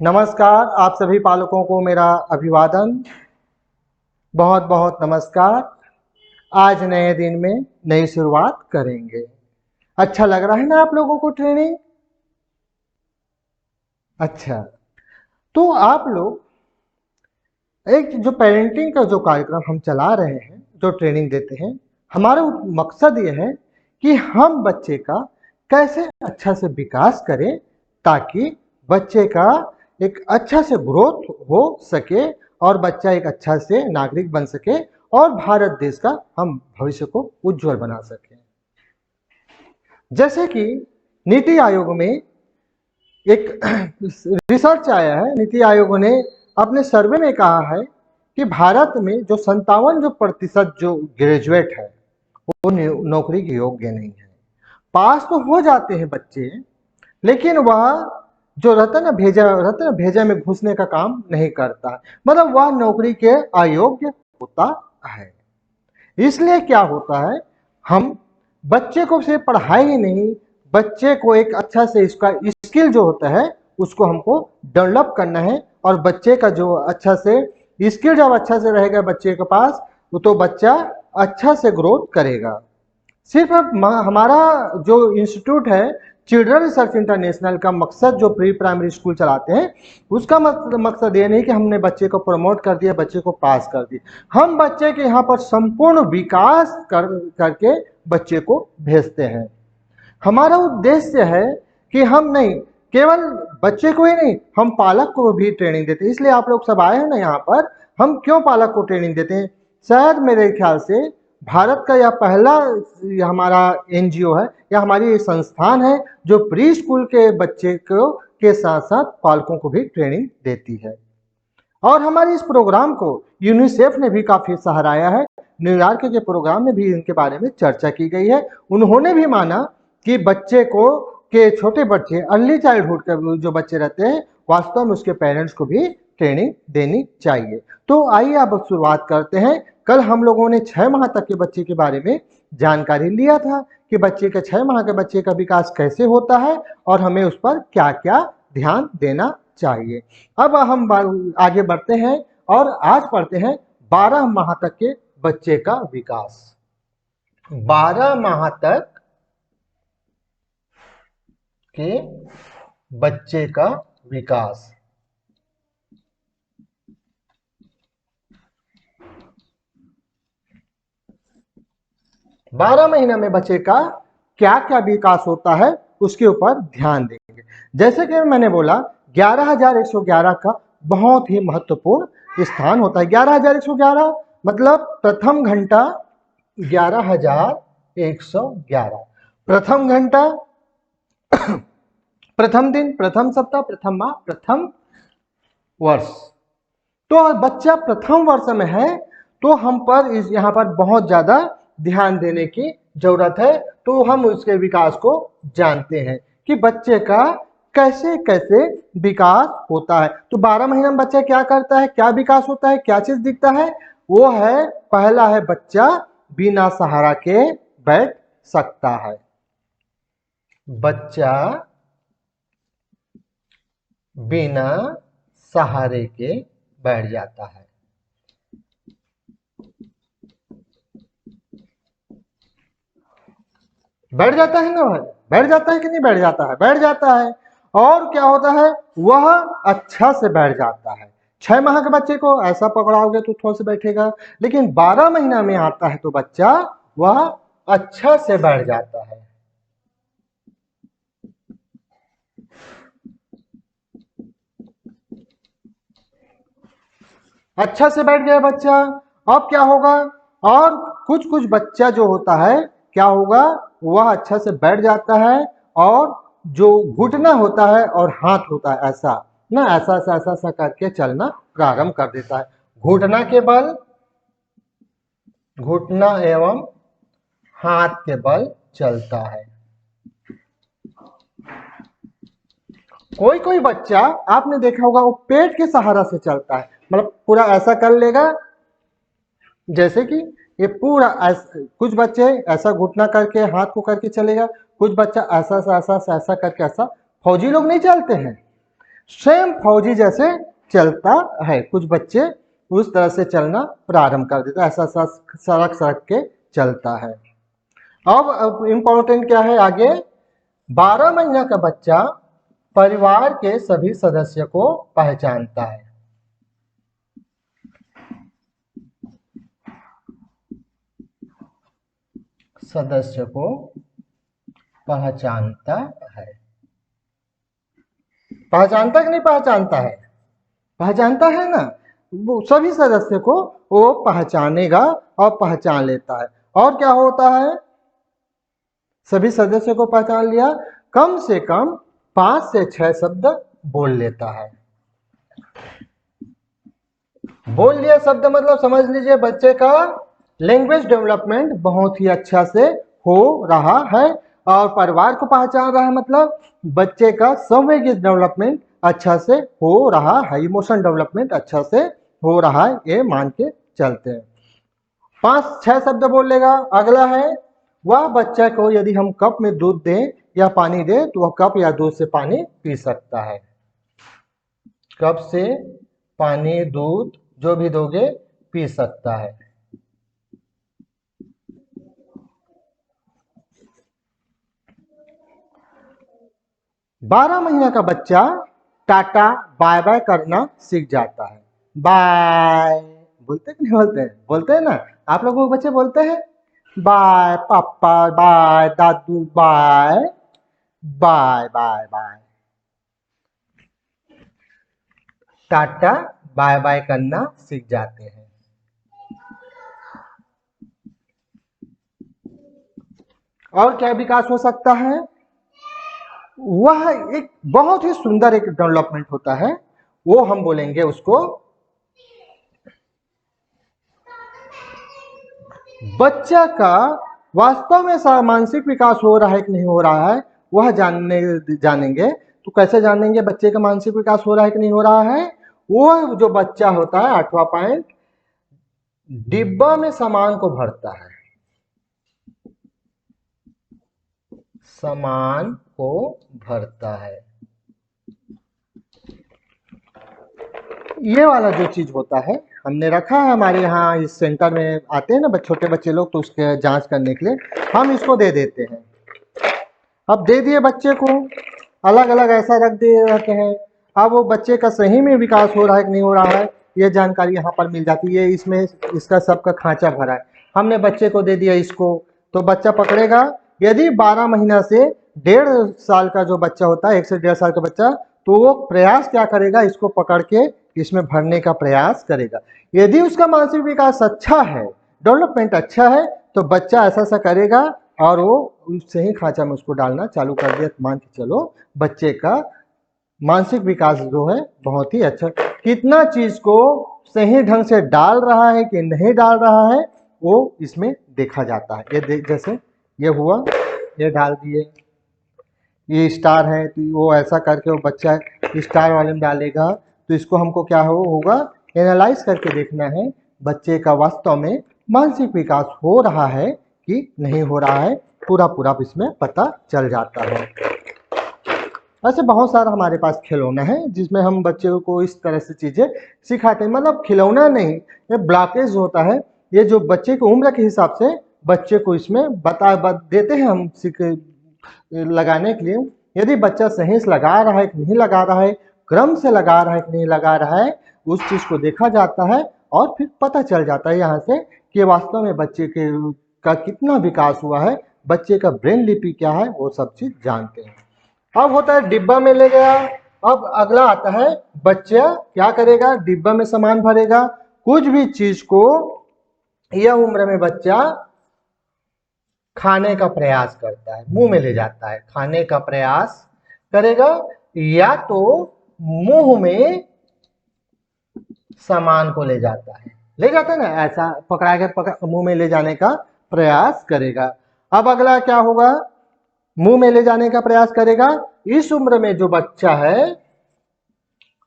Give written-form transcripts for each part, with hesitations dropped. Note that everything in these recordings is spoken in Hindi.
नमस्कार, आप सभी पालकों को मेरा अभिवादन। बहुत बहुत नमस्कार। आज नए दिन में नई शुरुआत करेंगे। अच्छा लग रहा है ना आप लोगों को ट्रेनिंग? अच्छा, तो आप लोग एक जो पेरेंटिंग का जो कार्यक्रम हम चला रहे हैं, जो ट्रेनिंग देते हैं, हमारा मकसद ये है कि हम बच्चे का कैसे अच्छा से विकास करें ताकि बच्चे का एक अच्छा से ग्रोथ हो सके और बच्चा एक अच्छा से नागरिक बन सके और भारत देश का हम भविष्य को उज्जवल बना सकें। जैसे कि नीति आयोग में एक रिसर्च आया है। नीति आयोग ने अपने सर्वे में कहा है कि भारत में जो 57% जो ग्रेजुएट है वो नौकरी के योग्य नहीं है। पास तो हो जाते हैं बच्चे, लेकिन वह जो रत्न भेजा में घुसने का काम नहीं करता, मतलब वह नौकरी के अयोग्य होता है। इसलिए क्या होता है, हम बच्चे को सिर्फ पढ़ाई ही नहीं, बच्चे को एक अच्छा से इसका स्किल जो होता है उसको हमको डेवलप करना है। और बच्चे का जो अच्छा से स्किल जब अच्छा से रहेगा बच्चे के पास, तो बच्चा अच्छा से ग्रोथ करेगा। सिर्फ हमारा जो इंस्टीट्यूट है चिल्ड्रन रिसर्च इंटरनेशनल का मकसद जो प्री प्राइमरी स्कूल चलाते हैं उसका मकसद ये नहीं कि हमने बच्चे को प्रमोट कर दिया, बच्चे को पास कर दिया। हम बच्चे के यहाँ पर संपूर्ण विकास करके बच्चे को भेजते हैं। हमारा उद्देश्य है कि हम नहीं केवल बच्चे को ही नहीं, हम पालक को भी ट्रेनिंग देते हैं। इसलिए आप लोग सब आए हैं ना यहाँ पर। हम क्यों पालक को ट्रेनिंग देते हैं? शायद मेरे ख्याल से भारत का यह पहला हमारा एनजीओ है या हमारी एक संस्थान है जो प्री स्कूल के बच्चे को के साथ साथ पालकों को भी ट्रेनिंग देती है। और हमारे इस प्रोग्राम को यूनिसेफ ने भी काफी सराहाया है। न्यूयॉर्क के प्रोग्राम में भी इनके बारे में चर्चा की गई है। उन्होंने भी माना कि बच्चे को के छोटे बच्चे अर्ली चाइल्डहुड के जो बच्चे रहते हैं वास्तव में उसके पेरेंट्स को भी ट्रेनिंग देनी चाहिए। तो आइए अब शुरुआत करते हैं। कल हम लोगों ने 6 माह तक के बच्चे के बारे में जानकारी लिया था कि बच्चे के 6 माह के बच्चे का विकास कैसे होता है और हमें उस पर क्या क्या ध्यान देना चाहिए। अब हम आगे बढ़ते हैं और आज पढ़ते हैं 12 माह तक के बच्चे का विकास। 12 माह तक के बच्चे का विकास। बारह महीना में बच्चे का क्या क्या विकास होता है उसके ऊपर ध्यान देंगे। जैसे कि मैंने बोला 11,111 का बहुत ही महत्वपूर्ण स्थान होता है। 11,111 मतलब प्रथम घंटा 11,111, प्रथम घंटा, प्रथम दिन, प्रथम सप्ताह, प्रथम माह, प्रथम वर्ष। तो बच्चा प्रथम वर्ष में है तो हम पर यहाँ पर बहुत ज्यादा ध्यान देने की जरूरत है। तो हम उसके विकास को जानते हैं कि बच्चे का कैसे कैसे विकास होता है। तो 12 महीने में बच्चा क्या करता है, क्या विकास होता है, क्या चीज दिखता है? वो है, पहला है बच्चा बिना सहारा के बैठ सकता है। बच्चा बिना सहारे के बैठ जाता है। बैठ जाता है ना भाई? बैठ जाता है कि नहीं बैठ जाता है? बैठ जाता है। और क्या होता है, वह अच्छा से बैठ जाता है। 6 माह के बच्चे को ऐसा पकड़ाओगे तो थोड़ा से बैठेगा, लेकिन 12 महीना में आता है तो बच्चा वह अच्छा से बैठ जाता है। अच्छा से बैठ गया बच्चा। अब क्या होगा, और कुछ कुछ बच्चा जो होता है क्या होगा, वह अच्छा से बैठ जाता है और जो घुटना होता है और हाथ होता है ऐसा ना, ऐसा ऐसा ऐसा ऐसा करके चलना प्रारंभ कर देता है। घुटना के बल, घुटना एवं हाथ के बल चलता है। कोई कोई बच्चा आपने देखा होगा वो पेट के सहारा से चलता है, मतलब पूरा ऐसा कर लेगा जैसे कि ये पूरा कुछ बच्चे ऐसा घुटना करके हाथ को करके चलेगा, कुछ बच्चा ऐसा ऐसा ऐसा ऐसा करके ऐसा। फौजी लोग नहीं चलते हैं, सेम फौजी जैसे चलता है। कुछ बच्चे उस तरह से चलना प्रारंभ कर देता है, ऐसा सड़क सड़क के चलता है। अब इम्पोर्टेंट क्या है आगे, 12 महीना का बच्चा परिवार के सभी सदस्य को पहचानता है। सदस्य को पहचानता है। पहचानता कि नहीं पहचानता है? पहचानता है ना, वो सभी सदस्य को वो पहचानेगा और पहचान लेता है। और क्या होता है, सभी सदस्यों को पहचान लिया, कम से कम 5 से 6 शब्द बोल लेता है। बोल लिया शब्द मतलब समझ लीजिए बच्चे का लैंग्वेज डेवलपमेंट बहुत ही अच्छा से हो रहा है। और परिवार को पहचान रहा है मतलब बच्चे का संवेगी डेवलपमेंट अच्छा से हो रहा है, इमोशन डेवलपमेंट अच्छा से हो रहा है, ये मान के चलते हैं। 5-6 शब्द बोल लेगा। अगला है, वह बच्चा को यदि हम कप में दूध दें या पानी दें तो वह कप या दूध से पानी पी सकता है। कप से पानी दूध जो भी दोगे पी सकता है। बारह महीने का बच्चा टाटा बाय बाय करना सीख जाता है। बाय बोलते कि नहीं बोलते हैं? बोलते हैं ना, आप लोगों के बच्चे बोलते हैं बाय पापा, बाय दादू, बाय बाय बाय बाय। टाटा बाय बाय करना सीख जाते हैं। और क्या विकास हो सकता है, वह एक बहुत ही सुंदर एक डेवलपमेंट होता है, वो हम बोलेंगे उसको बच्चा का वास्तव में मानसिक विकास हो रहा है कि नहीं हो रहा है, वह जानेंगे। तो कैसे जानेंगे बच्चे का मानसिक विकास हो रहा है कि नहीं हो रहा है? वो जो बच्चा होता है 8वां पॉइंट, डिब्बा में सामान को भरता है। सामान को भरता है, ये वाला जो चीज होता है हमने रखा है हमारे यहाँ इस सेंटर में आते हैं ना छोटे बच्चे लोग, तो उसके जांच करने के लिए हम इसको दे देते हैं। अब दे दिए बच्चे को, अलग अलग ऐसा रख दिए रहते हैं। अब वो बच्चे का सही में विकास हो रहा है कि नहीं हो रहा है, ये जानकारी यहाँ पर मिल जाती है। इसमें इसका सबका खांचा भरा है, हमने बच्चे को दे दिया इसको, तो बच्चा पकड़ेगा। यदि 12 महीना से 1.5 साल का जो बच्चा होता है, 1 से 1.5 साल का बच्चा, तो वो प्रयास क्या करेगा, इसको पकड़ के इसमें भरने का प्रयास करेगा। यदि उसका मानसिक विकास अच्छा है, डेवलपमेंट अच्छा है, तो बच्चा ऐसा सा करेगा और वो सही खांचा में उसको डालना चालू कर दिया। मान के चलो बच्चे का मानसिक विकास जो है बहुत ही अच्छा, कितना चीज को सही ढंग से डाल रहा है कि नहीं डाल रहा है वो इसमें देखा जाता है। ये जैसे ये हुआ, ये डाल दिए, ये स्टार है तो वो ऐसा करके वो बच्चा स्टार वाले में डालेगा। तो इसको हमको क्या होगा, एनालाइज करके देखना है बच्चे का वास्तव में मानसिक विकास हो रहा है कि नहीं हो रहा है, पूरा पूरा इसमें पता चल जाता है। ऐसे बहुत सारा हमारे पास खिलौना है जिसमें हम बच्चों को इस तरह से चीज़ें सिखाते हैं। मतलब खिलौना नहीं, ये ब्लॉकेज होता है, ये जो बच्चे की उम्र के हिसाब से बच्चे को इसमें देते हैं हम लगाने के लिए। यदि बच्चा सही से लगा रहा है कि नहीं लगा रहा है, क्रम से लगा रहा है कि नहीं लगा रहा है, उस चीज़ को देखा जाता है और फिर पता चल जाता है यहाँ से कि वास्तव में बच्चे के का कितना विकास हुआ है, बच्चे का ब्रेन लिपि क्या है, वो सब चीज़ जानते हैं। अब होता है डिब्बा में ले गया। अब अगला आता है, बच्चा क्या करेगा, डिब्बा में सामान भरेगा। कुछ भी चीज को यह उम्र में बच्चा खाने का प्रयास करता है, मुंह में ले जाता है, खाने का प्रयास करेगा, या तो मुंह में सामान को ले जाता है, ले जाता है ना, ऐसा पकड़ा के मुंह में ले जाने का प्रयास करेगा। अब अगला क्या होगा, मुंह में ले जाने का प्रयास करेगा। इस उम्र में जो बच्चा है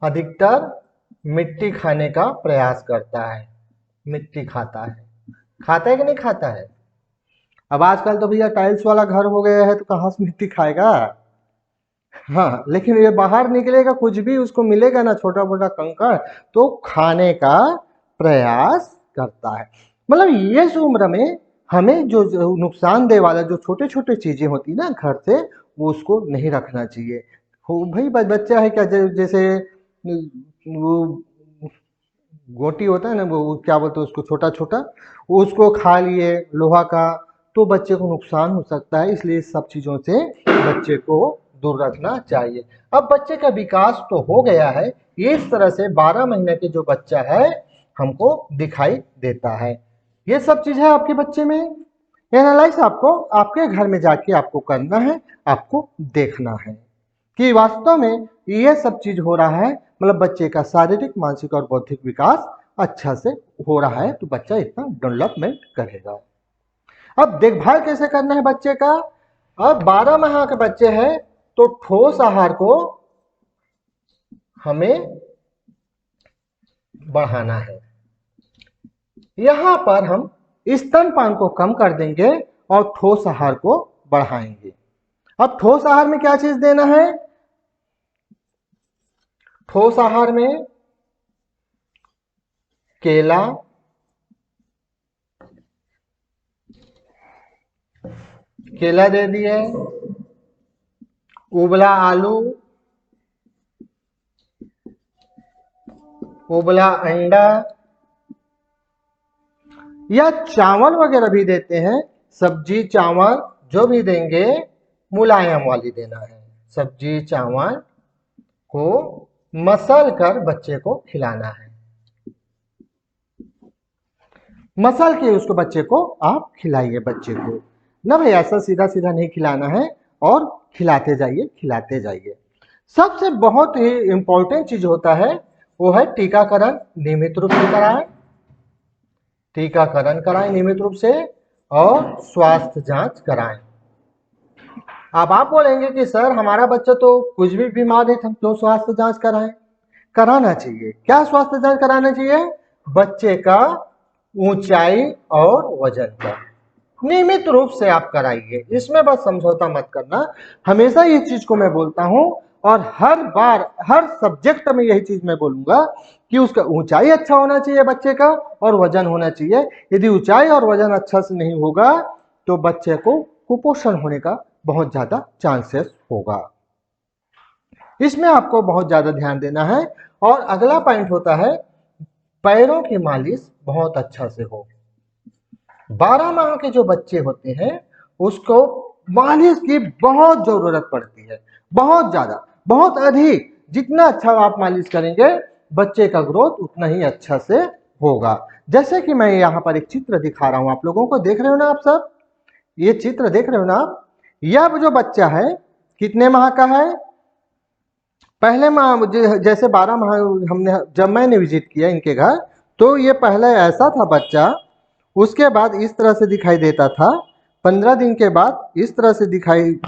अधिकतर मिट्टी खाने का प्रयास करता है, मिट्टी खाता है। खाता है कि नहीं खाता है? अब आजकल तो भैया टाइल्स वाला घर हो गया है, तो कहाँ से मिट्टी खाएगा, हाँ, लेकिन ये बाहर निकलेगा, कुछ भी उसको मिलेगा ना छोटा मोटा कंकड़, तो खाने का प्रयास करता है। मतलब इस उम्र में हमें जो नुकसानदेह वाला जो छोटे छोटे चीजें होती है ना घर से, वो उसको नहीं रखना चाहिए। हो भाई, बच्चा है क्या, जैसे वो गोटी होता है ना, वो क्या बोलते हैं उसको, छोटा छोटा, वो उसको खा लिए लोहा का, तो बच्चे को नुकसान हो सकता है। इसलिए इस सब चीजों से बच्चे को दूर रखना चाहिए। अब बच्चे का विकास तो हो गया है, इस तरह से 12 महीने के जो बच्चा है हमको दिखाई देता है। ये सब चीज है आपके बच्चे में। एनालाइज आपको आपके घर में जाके आपको करना है, आपको देखना है कि वास्तव में ये सब चीज हो रहा है। मतलब बच्चे का शारीरिक, मानसिक और बौद्धिक विकास अच्छा से हो रहा है, तो बच्चा इतना डेवलपमेंट करेगा। अब देखभाल कैसे करना है बच्चे का। अब 12 माह के बच्चे हैं तो ठोस आहार को हमें बढ़ाना है। यहां पर हम स्तनपान को कम कर देंगे और ठोस आहार को बढ़ाएंगे। अब ठोस आहार में क्या चीज देना है। ठोस आहार में केला, केला दे दिए, उबला आलू, उबला अंडा, या चावल वगैरह भी देते हैं। सब्जी चावल जो भी देंगे मुलायम वाली देना है। सब्जी चावल को मसल कर बच्चे को खिलाना है। मसल के उसको बच्चे को आप खिलाइए बच्चे को ना भाई, ऐसा सीधा सीधा नहीं खिलाना है, और खिलाते जाइए खिलाते जाइए। सबसे बहुत ही इंपॉर्टेंट चीज होता है वो है टीकाकरण। नियमित रूप से कराएं, टीकाकरण कराएं नियमित रूप से, और स्वास्थ्य जांच कराएं। अब आप बोलेंगे कि सर हमारा बच्चा तो कुछ भी बीमार है, हम क्यों स्वास्थ्य जांच कराएं। कराना चाहिए। क्या स्वास्थ्य जांच कराना चाहिए। बच्चे का ऊंचाई और वजन का नियमित रूप से आप कराइए, इसमें बस समझौता मत करना। हमेशा ये चीज को मैं बोलता हूं, और हर बार हर सब्जेक्ट में यही चीज मैं बोलूंगा कि उसका ऊंचाई अच्छा होना चाहिए बच्चे का, और वजन होना चाहिए। यदि ऊंचाई और वजन अच्छा से नहीं होगा तो बच्चे को कुपोषण होने का बहुत ज्यादा चांसेस होगा। इसमें आपको बहुत ज्यादा ध्यान देना है। और अगला पॉइंट होता है पैरों की मालिश बहुत अच्छा से हो। 12 माह के जो बच्चे होते हैं उसको मालिश की बहुत जरूरत पड़ती है, बहुत ज्यादा, बहुत अधिक। जितना अच्छा आप मालिश करेंगे बच्चे का ग्रोथ उतना ही अच्छा से होगा। जैसे कि मैं यहाँ पर एक चित्र दिखा रहा हूं आप लोगों को, देख रहे हो ना आप सब, ये चित्र देख रहे हो ना आप। यह जो बच्चा है कितने माह का है। पहले माह जैसे 12 माह हमने, जब मैंने विजिट किया इनके घर, तो ये पहले ऐसा था बच्चा, उसके बाद इस तरह से दिखाई देता था, 15 दिन के बाद इस तरह से दिखाई,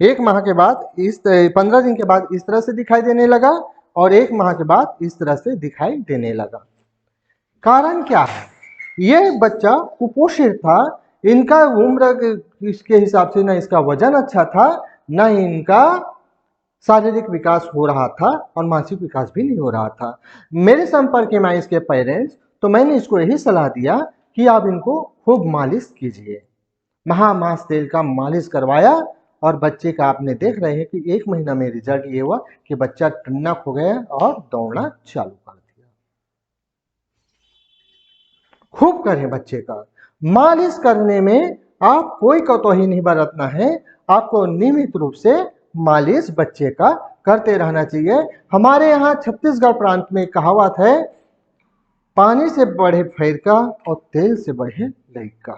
एक माह के बाद इस 15 दिन के बाद इस तरह से दिखाई देने लगा, और एक माह के बाद इस तरह से दिखाई देने लगा। कारण क्या है। ये बच्चा कुपोषित था। इनका उम्र इसके हिसाब से ना इसका वजन अच्छा था, ना इनका शारीरिक विकास हो रहा था, और मानसिक विकास भी नहीं हो रहा था। मेरे संपर्क में आए इसके पेरेंट्स, तो मैंने इसको यही सलाह दिया कि आप इनको खूब मालिश कीजिए। महामास तेल का मालिश करवाया, और बच्चे का आपने देख रहे हैं कि 1 महीना में रिजल्ट ये हुआ कि बच्चा टन्नक हो गया और दौड़ना चालू कर दिया। खूब करें बच्चे का मालिश करने में, आप कोई कोताही नहीं बरतना है। आपको नियमित रूप से मालिश बच्चे का करते रहना चाहिए। हमारे यहाँ छत्तीसगढ़ प्रांत में कहावत है, पानी से बढ़े फैरका और तेल से बढ़े लइका।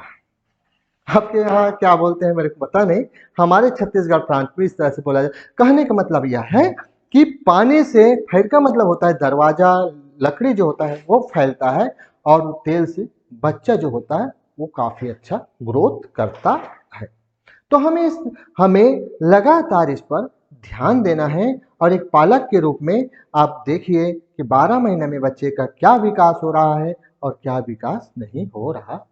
आपके यहाँ क्या बोलते हैं मेरे को पता नहीं, हमारे छत्तीसगढ़ प्रांत में इस तरह से बोला जाए। कहने का मतलब यह है कि पानी से, फैरका मतलब होता है दरवाजा, लकड़ी जो होता है वो फैलता है, और तेल से बच्चा जो होता है वो काफी अच्छा ग्रोथ करता है। तो हमें लगातार इस पर ध्यान देना है। और एक पालक के रूप में आप देखिए कि 12 महीने में बच्चे का क्या विकास हो रहा है और क्या विकास नहीं हो रहा